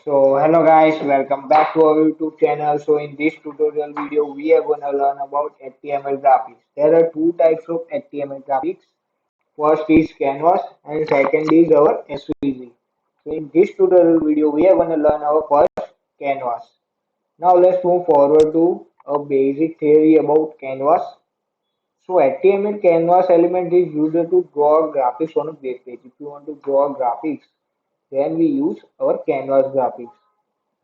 So hello guys, welcome back to our YouTube channel. So in this tutorial video, we are gonna learn about HTML graphics. There are two types of HTML graphics. First is Canvas and second is our SVG. So in this tutorial video, we are gonna learn our first Canvas. Now let's move forward to a basic theory about Canvas. So HTML canvas element is used to draw graphics on a web page. If you want to draw graphics, then we use our canvas graphics.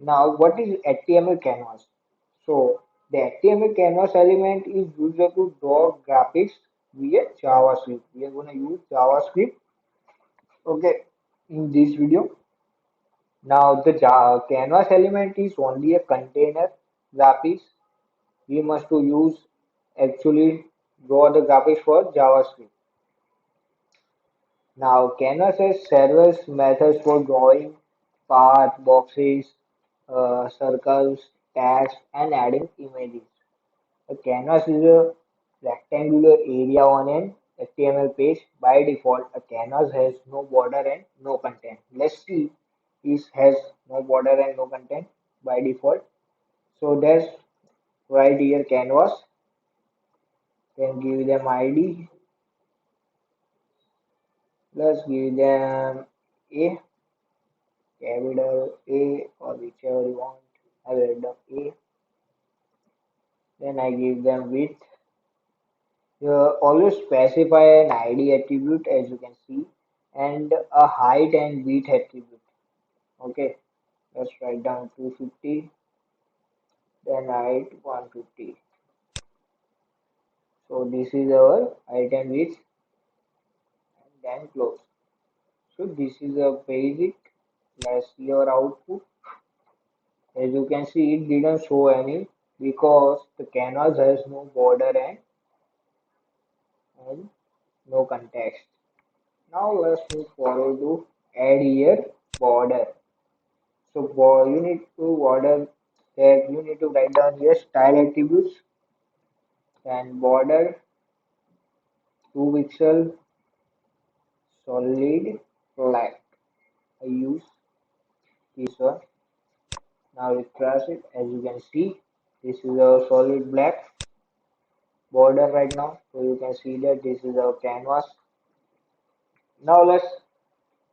Now, what is HTML canvas? So, the HTML canvas element is used to draw graphics via JavaScript. We are going to use JavaScript, okay, in this video. Now, the canvas element is only a container graphics. We must to use actually draw the graphics for JavaScript. Now, Canvas has several methods for drawing path, boxes, circles, tags, and adding images. A canvas is a rectangular area on an HTML page. By default, a canvas has no border and no content. Let's see it has no border and no content by default. So that's right here canvas. Then give them ID. Let's give them a capital A or whichever you want. I will write down A. Then I give them width. You always specify an ID attribute as you can see and a height and width attribute. Okay, let's write down 250, then height 150. So this is our height and width and then close. So this is a basic. Let's see our output. As you can see, it didn't show any because the canvas has no border and no context. Now let's move forward to add here border. So you need to order that you need to write down here style attributes and border 2 pixel solid black. I use this one. Now refresh it. As you can see, this is a solid black border right now. So you can see that this is our canvas. Now let's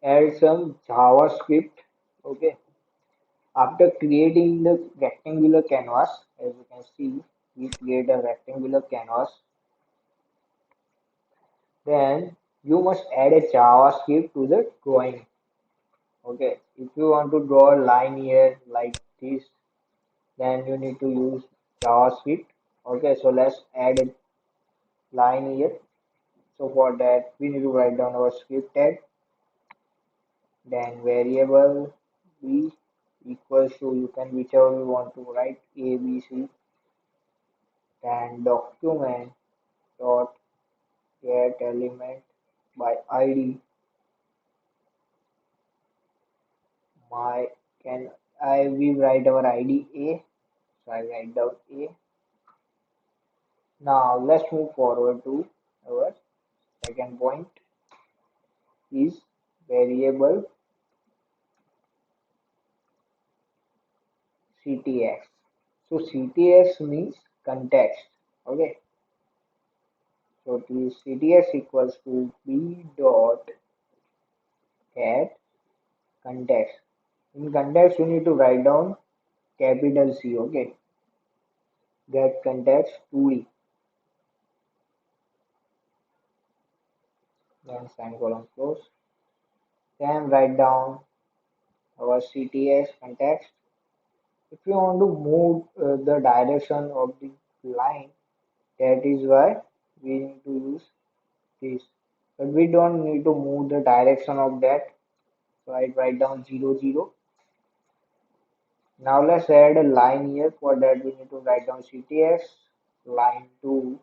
add some JavaScript. Okay. After creating the rectangular canvas, as you can see, we create a rectangular canvas. Then you must add a JavaScript to the drawing. Okay, if you want to draw a line here like this, then you need to use JavaScript. Okay, so let's add a line here. So for that, we need to write down our script tag. Then variable b equals to you can whichever you want to write a b c. Then document dot get element by id. My can I we write our id a, so I write down a. Now let's move forward to our second point is variable ctx. So ctx means context. Okay, so the ctx equals to b dot get context. In context you need to write down capital C. Okay, get context 2e. Then semicolon close. Then write down our ctx context. If you want to move the direction of the line, that is why we need to use this. But we don't need to move the direction of that. So I write down 0, 0. Now let's add a line here. For that we need to write down ctx line 2.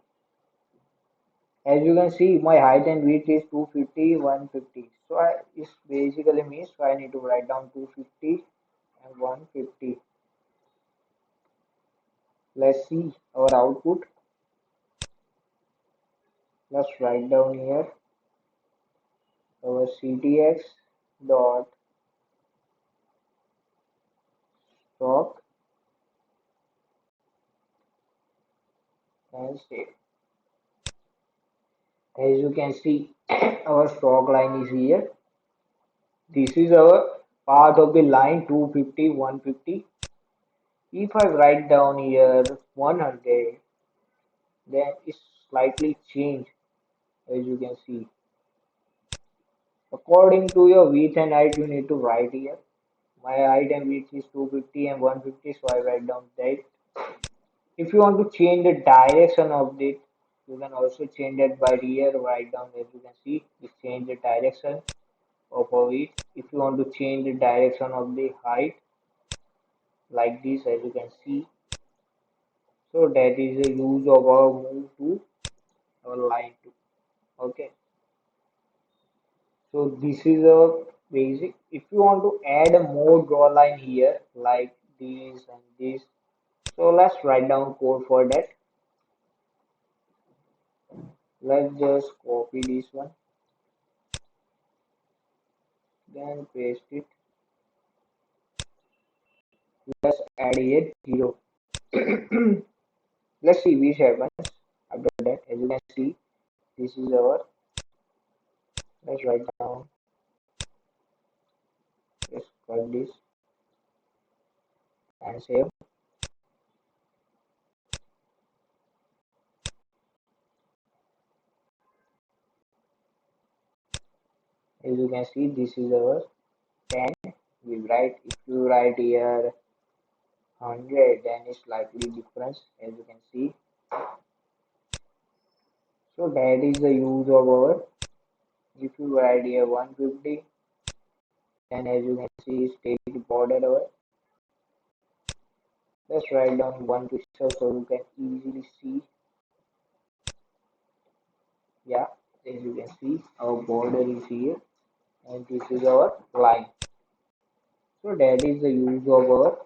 As you can see, my height and width is 250, 150. So it basically means I need to write down 250 and 150. Let's see our output. Let's write down here our ctx dot Stroke and save. As you can see, our stroke line is here. This is our path of the line 250, 150. If I write down here 100, then it's slightly changed. As you can see, according to your width and height, you need to write here. My height and width is 250 and 150, so I write down that. If you want to change the direction of it, you can also change that by here. Write down, as you can see, you change the direction of it. If you want to change the direction of the height, like this, as you can see, so that is the use of our move to our line to. Okay, so this is a basic. If you want to add a more draw line here, like this and this, so let's write down code for that. Let's just copy this one, then paste it. Let's add here 0. Let's see which happens after that. As you can see, this is our. Let's write down. Let's cut this and save. As you can see, this is our 10. We write. If you write here 100, then it's slightly difference. As you can see, so that is the use of our. If you write here 150, then as you can see, state border over. Let's write down 1 pixel so you can easily see. Yeah, as you can see, our border is here, and this is our line. So that is the use of our.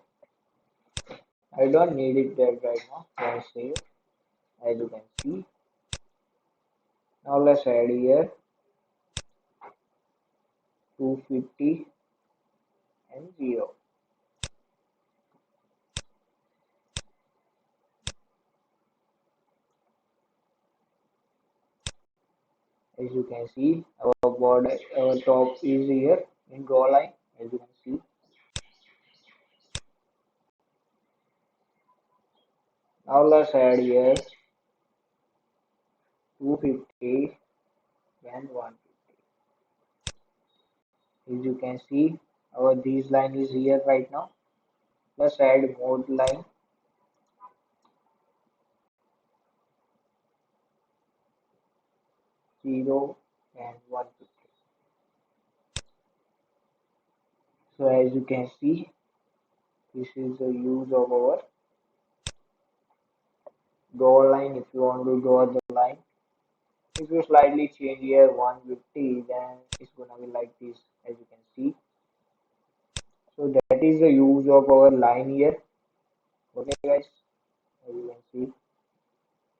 I don't need it that right now. Can save, as you can see. Now let's add here 250 and 0. As you can see, our border, our top is here in draw line. As you can see. Now let's add here 250 and 150. As you can see, our this line is here right now. Let's add more line 0 and 150. So as you can see, this is the use of our draw line. If you want to draw the line, if you slightly change here 150, then it's gonna be like this, as you can see. So that is the use of our line here. Okay guys, as you can see,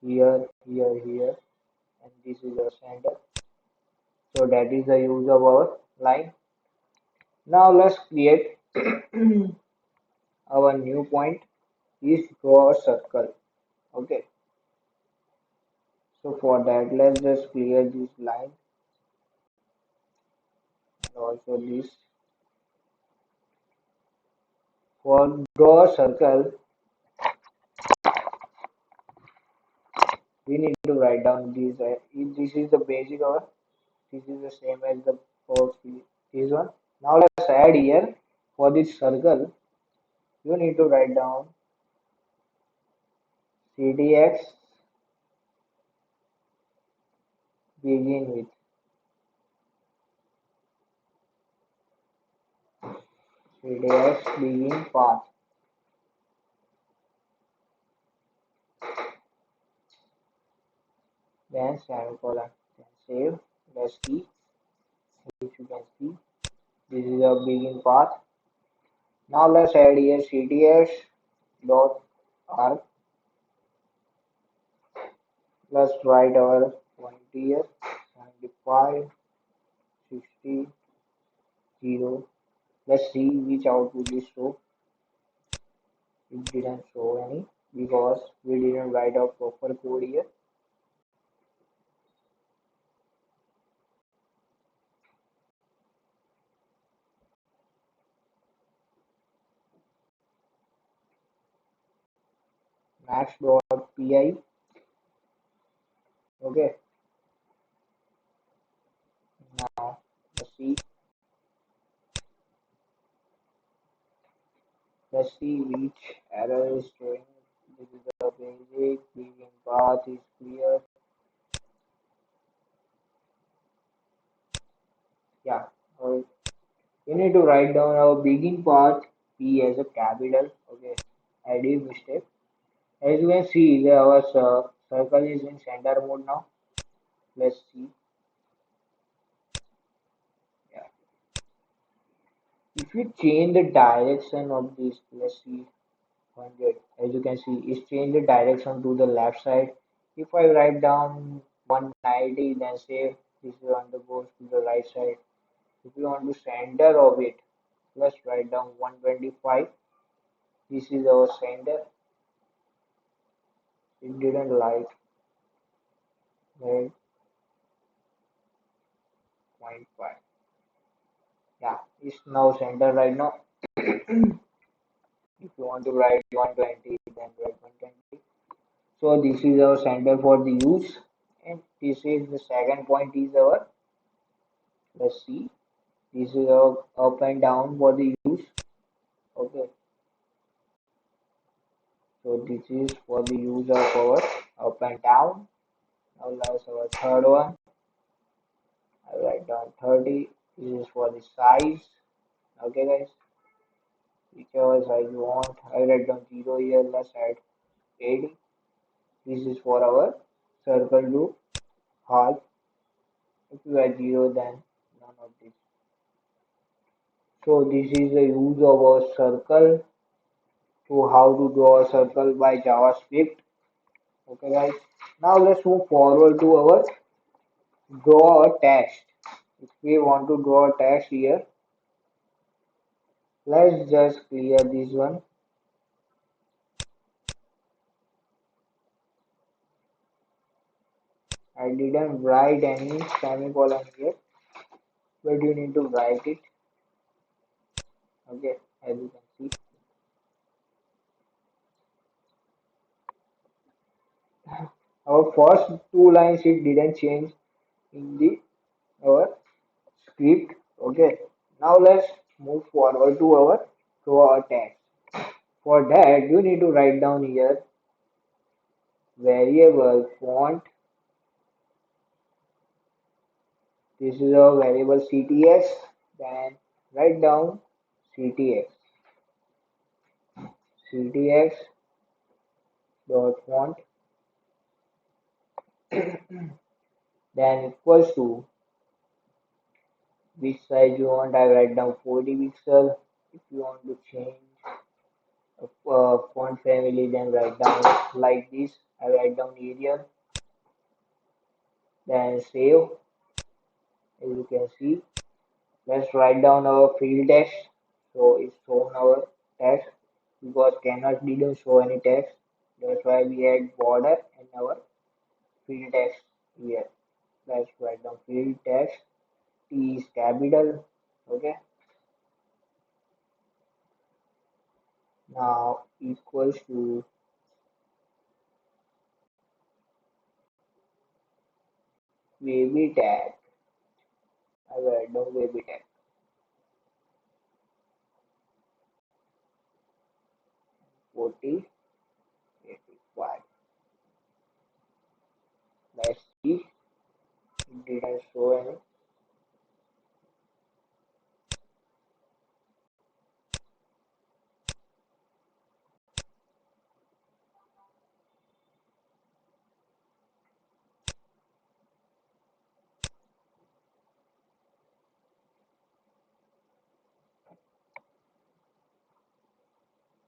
here, here, here, and this is our center. So that is the use of our line. Now let's create our new point is draw a circle. Okay, so for that, let's just clear this line and also this. For draw a circle, we need to write down this. This is the basic of. This is the same as the first this one. Now let's add here for this circle. You need to write down CDX begin with. CDX begin path. Then semicolon. Then save. Let's see if you can see. This is a begin path. Now let's add here CDX dot arc. Let's write our quantity here 75, 60, 0. Let's see which output is show. it didn't show any because we didn't write a proper code here. Max.py. Okay, now let's see which error is showing. This is the basic begin path is clear. Yeah, uh, you need to write down our begin part P as a capital. Okay, I did mistake. As you can see, our circle is in center mode now. Let's see. Yeah. If you change the direction of this, let's see, 100. As you can see, it's changed the direction to the left side. If I write down 190, then say this is on the goes to the right side. If you want to center of it, let's write down 125. This is our center. It didn't like right 0.5. Yeah, it's now center right now. If you want to write 120, then write 120. So this is our center for the use, and this is the second point is our. Let's see. This is our up and down for the use. Okay. So this is for the use of our up and down. Now let's our third one. I write down 30. This is for the size. Okay, guys. Whichever size you want. I write down 0 here. Let's add 80. This is for our circle to half. If you add 0, then none of this. So this is the use of our circle to how to draw a circle by JavaScript. Okay, guys. Now let's move forward to our draw a text. If we want to draw a text here, let's just clear this one. I didn't write any semicolon here, but you need to write it. Okay, as you can see. Our first two lines it didn't change in the our script. Okay, now let's move forward to our draw a text. For that, you need to write down here variable font. This is a variable ctx. Then write down ctx. ctx dot font. Then equals to which size you want. I write down 40 pixel. If you want to change font family, then write down like this. I write down Arial. Then save. As you can see, let's write down our field text. So it's shown our text because canvas didn't show any text. That's why we had border and our field text here. Let's write down field text. T is capital. Okay. Now equals to baby tag. I write down baby tag. 40, 85. Let's see. It didn't show any.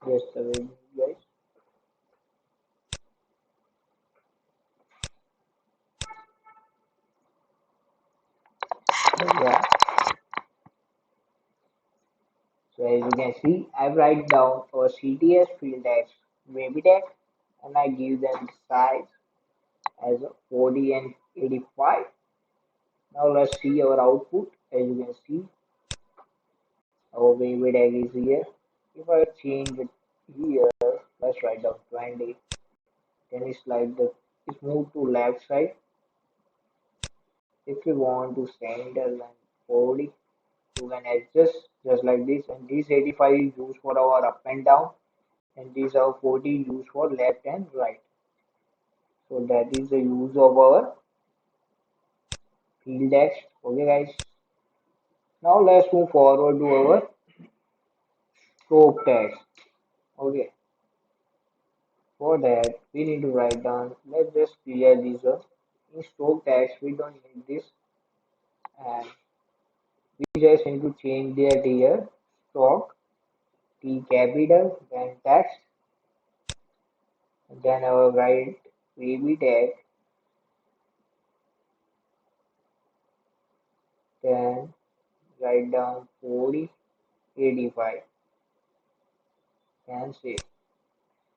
Just a minute, guys. Yeah. So as you can see, I write down our CTS field as baby tag and I give them the size as a 40 and 85. Now let's see our output. As you can see, our baby tag is here. If I change it here, let's write down 20. Then it's like it's moved to left side. If you want to center and 40, you can adjust just like this. And this 85 is used for our up and down, and these are 40 used for left and right. So that is the use of our field text. Okay, guys. Now let's move forward to our stroke text. Okay. For that, we need to write down. Let's just clear this up. In stroke text, we don't need this, and we just need to change that here. Stroke T capital, then text, then our right baby tag, then write down 40, 85, and save.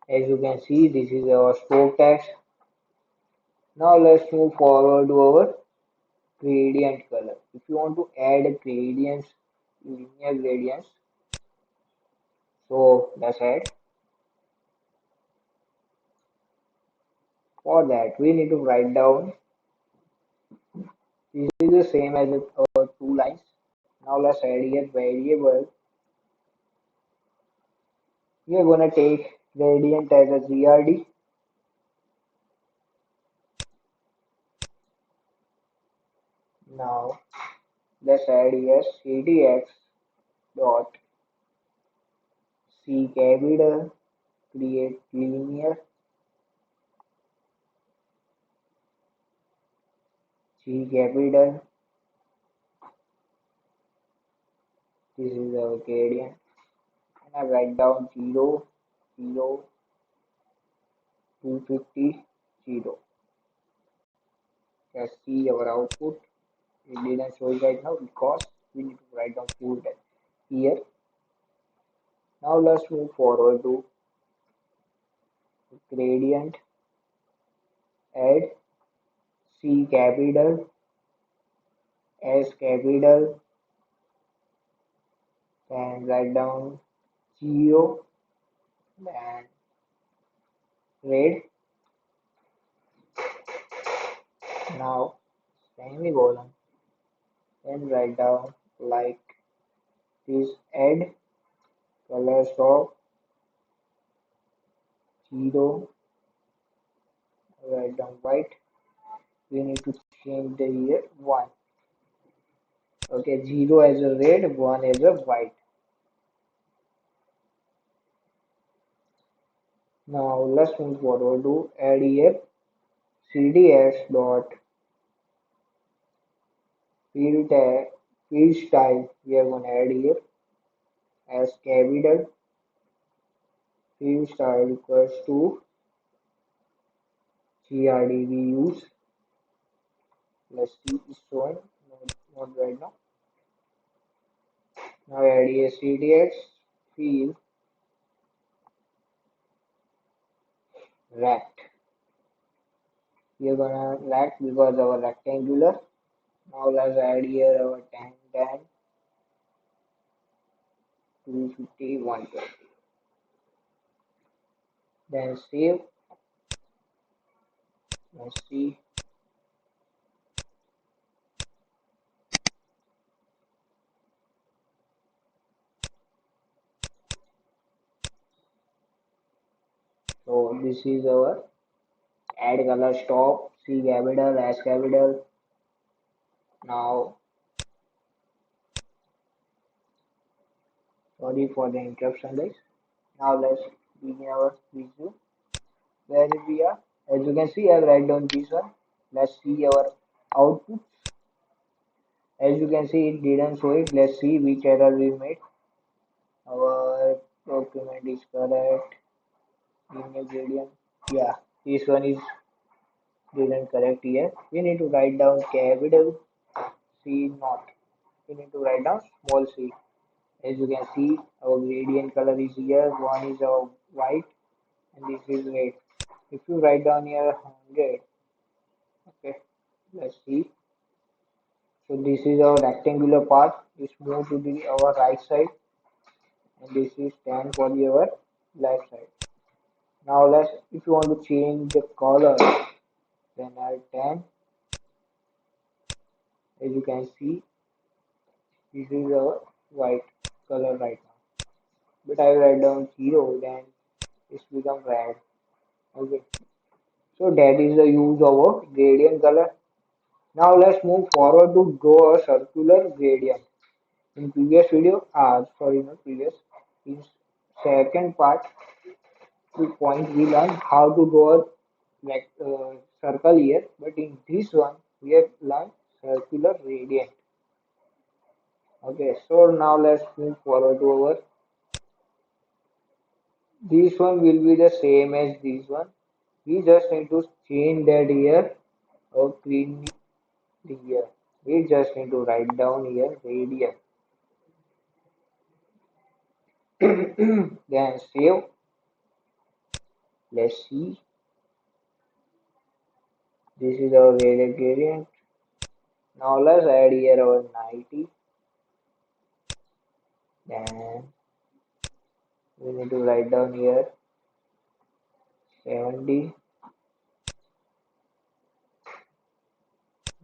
As you can see, this is our stroke text. Now let's move forward to our gradient color. If you want to add gradients, linear gradients, so let's add. For that, we need to write down. This is the same as our two lines. Now let's add here variable. We are gonna take gradient as a GRD. Now let's add here CTX dot C capital create linear G capital. This is our gradient. And I write down 0, 0, 250, 0. Let's see our output. It didn't show it right now because we need to write down full text here. Now let's move forward to gradient, add C capital, S capital, and write down geo, and red. Now semicolon, then write down like this, add color stop 0, write down white. We need to change the here 1. Okay, 0 as a red, 1 as a white. Now let's move forward to add here CDS dot field tag field style. We are going to add here as capital field style equals to GRD. We use, let's see, it's showing, not right now. Now add here CDX field rect. We are gonna rect because our rectangular. Now let's add here our 10, 10, 250, 120. Then save. Let's see. So this is our add color stop C capital S capital. Now sorry for the interruption, guys. Now let's begin our visual. Where we are, as you can see, I have write down this one. Let's see our output. As you can see, it didn't show it. Let's see which error we made. Our document is correct. Linear gradient. Yeah, this one is didn't correct here. We need to write down capital C not. We need to write down small c. As you can see, our gradient color is here. One is white and this is red. If you write down here 100, okay, let's see. So this is our rectangular part. It's moved to the our right side, and this is 10 for the our left side. Now let's, if you want to change the color, then add 10. As you can see, this is our white color right now. But I write down 0, then it's become red. Okay. So that is the use of a gradient color. Now let's move forward to draw a circular gradient. In previous video, sorry, not previous, in second part, to point we learned how to draw a circle here, but in this one we have learned circular gradient. Okay, so now let's move forward to our, this one will be the same as this one. We just need to change that here or clean it here. We just need to write down here radius. Then save. Let's see. This is our radius gradient. Now let's add here our 90. Then we need to write down here 70.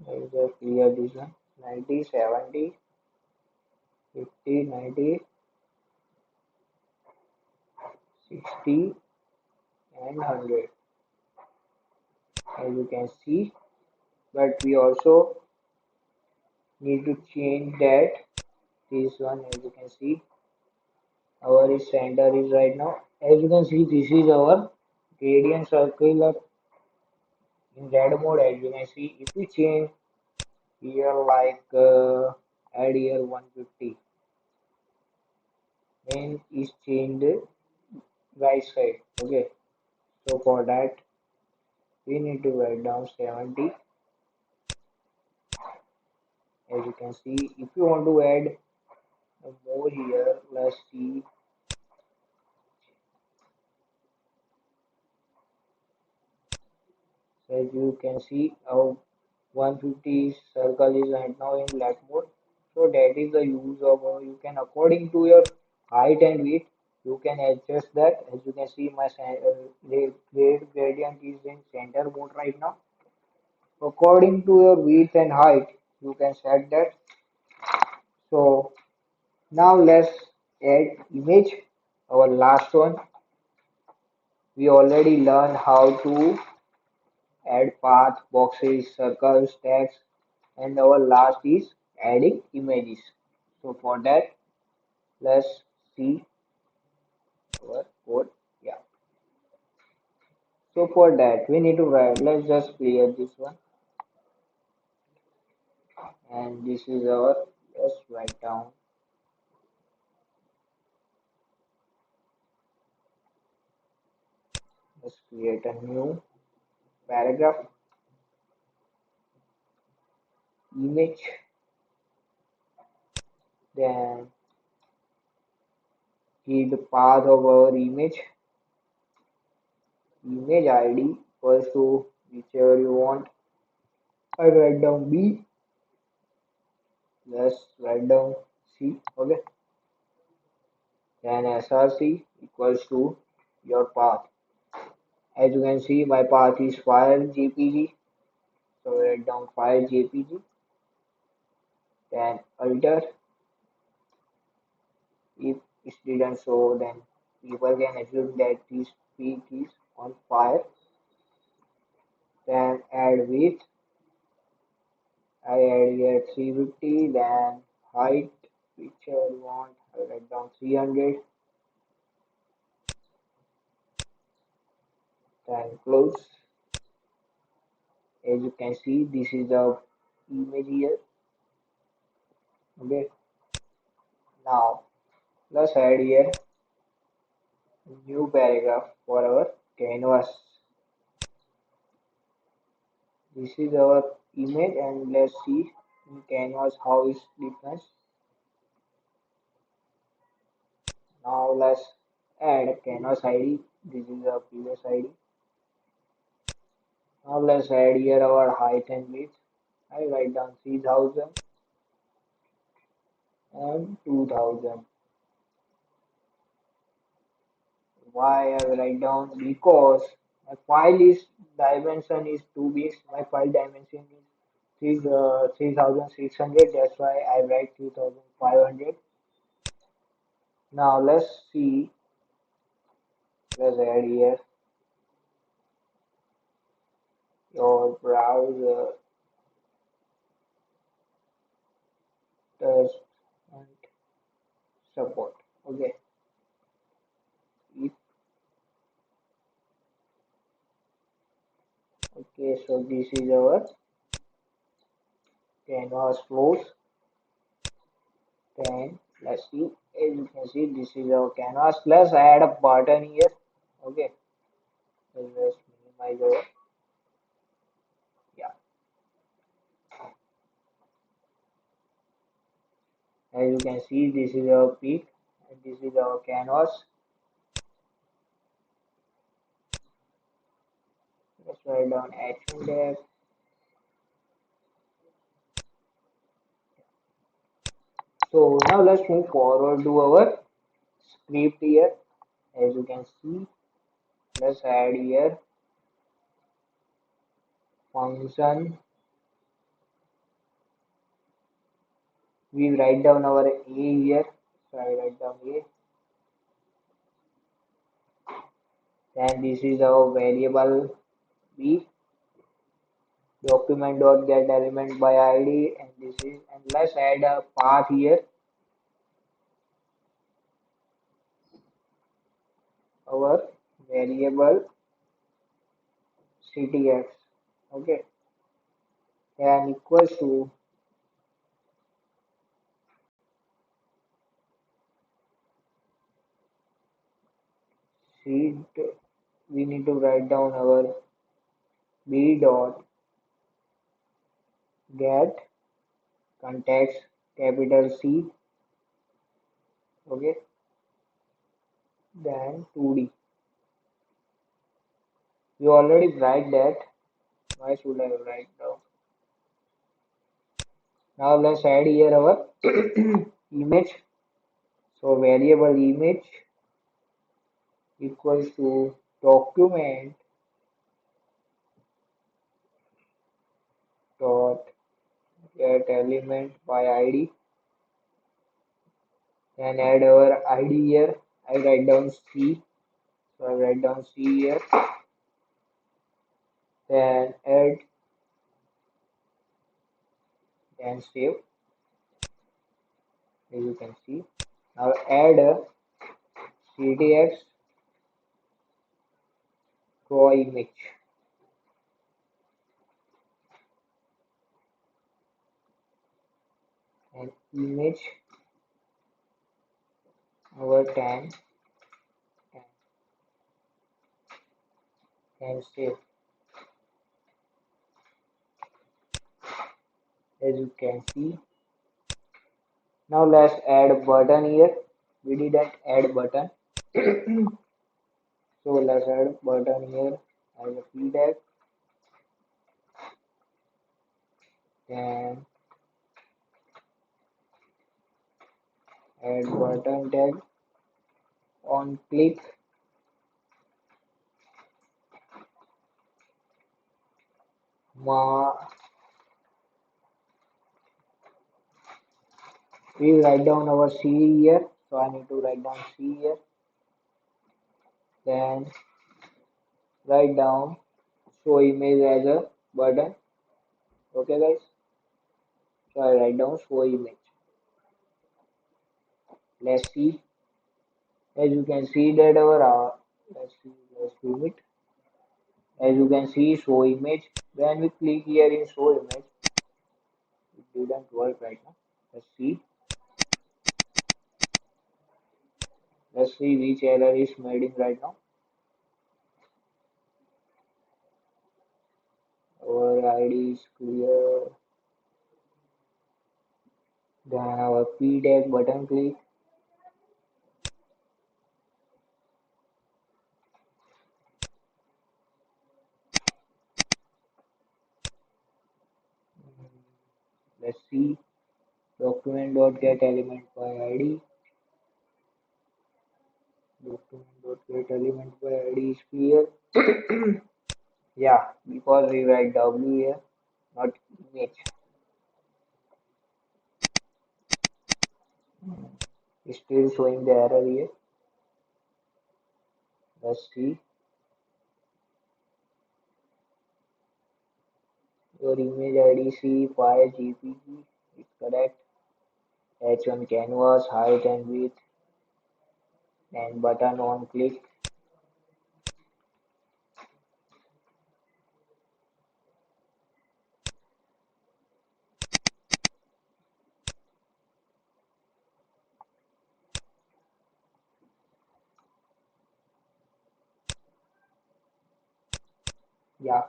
Let's just clear this one. 90, 70, 50, 90, 60, and 100. As you can see, but we also need to change that. This one, as you can see, our center is right now. As you can see, this is our gradient circular in red mode. As you can see, if we change here like add here 150, then is changed right side. Okay, so for that we need to write down 70. As you can see, if you want to add more here, let's see. So as you can see, our 150 circle is right now in black mode. So that is the use of, you can according to your height and width, you can adjust that. As you can see, my grade gradient is in center mode right now. According to your width and height, you can set that. So now let's add image, our last one. We already learned how to add path, boxes, circles, text, and our last is adding images. So for that, let's see our code. Yeah. So for that, we need to write. Let's just clear this one, and this is our. Let's write down. Let's create a new paragraph image. Then give the path of our image. Image ID equals to whichever you want. I write down B. Let's write down C. Okay. Then src equals to your path. As you can see, my path is file jpg, so write down file jpg. Then alter. If it didn't show, then people can assume that this peak is on fire. Then add width. I add here 350. Then height, whichever you want, I write down 300. Then close. As you can see, this is the image here. Okay. Now let's add here new paragraph for our canvas. This is our image, and let's see in canvas how is different. Now let's add canvas ID. This is a previous ID. Now let's add here our height and width. I write down 3000 and 2000. Why I write down? Because my file is dimension is too big. My file dimension is 3600. That's why I write 3500. Now let's see. Let's add here your browser test and support. Okay. If, okay. So this is our canvas flows. Then let's see. As you can see, this is our canvas. Let's add a button here. Okay. So let's minimize our, yeah. As you can see, this is our peak and this is our canvas. Let's write down action there. So now let's move forward to our script here. As you can see, let's add here function. We write down our a here. So I write down a. Then this is our variable b document dot get element by id, and this is, and let's add a path here. Our variable ctx. Okay. And equals to sheet. We need to write down our b dot get context capital C. Okay. Then 2D. We already write that. Why should I write down? Now let's add here our image. So variable image equals to document dot get element by id. Then add our id here. I write down C. So I write down C here. Then add, then save. As you can see. Now add a ctx draw image. And image over 10 and save. As you can see. Now let's add a button here. We didn't add button. So let's add button here as a feedback. Then add button tag on click. We write down our C here. So I need to write down C here. Then write down show image as a button. Okay guys. So I write down show image. Let's see. As you can see that our let's see, let's zoom it. As you can see, show image. When we click here in show image, it didn't work right now. Let's see. Let's see which error is made in right now. Our ID is clear. Then our P tag button click. Let's see. Document.getElement by ID. Document.getElement by ID is here. Yeah, because we write W here, not image. It's still showing the error here. Let's see. Your image ID C5 GPG is correct. H1 canvas, height and width, and button on click. Yeah,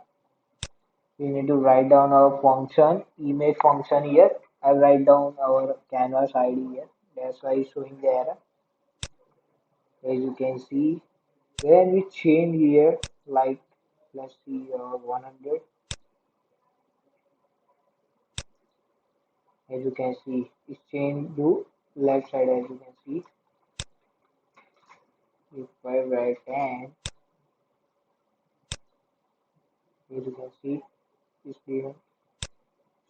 we need to write down our function, image function here. I write down our canvas ID here. That's why it's showing the error. As you can see, when we change here, like let's see, 100. As you can see, it's changed to left side. As you can see, if I write 10, as you can see, it's different.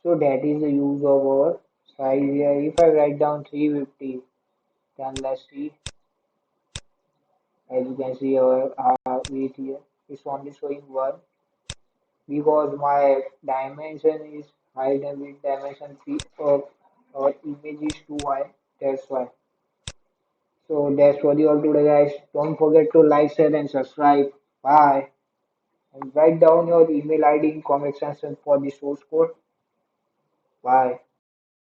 So that is the use of our size here. If I write down 350, then let's see. As you can see, our width here is only showing 1 because my dimension is height and width dimension of our image is too high. That's why. So that's for the all today, guys. Don't forget to like, share, and subscribe. Bye. And write down your email ID in comment section for the source code. Bye.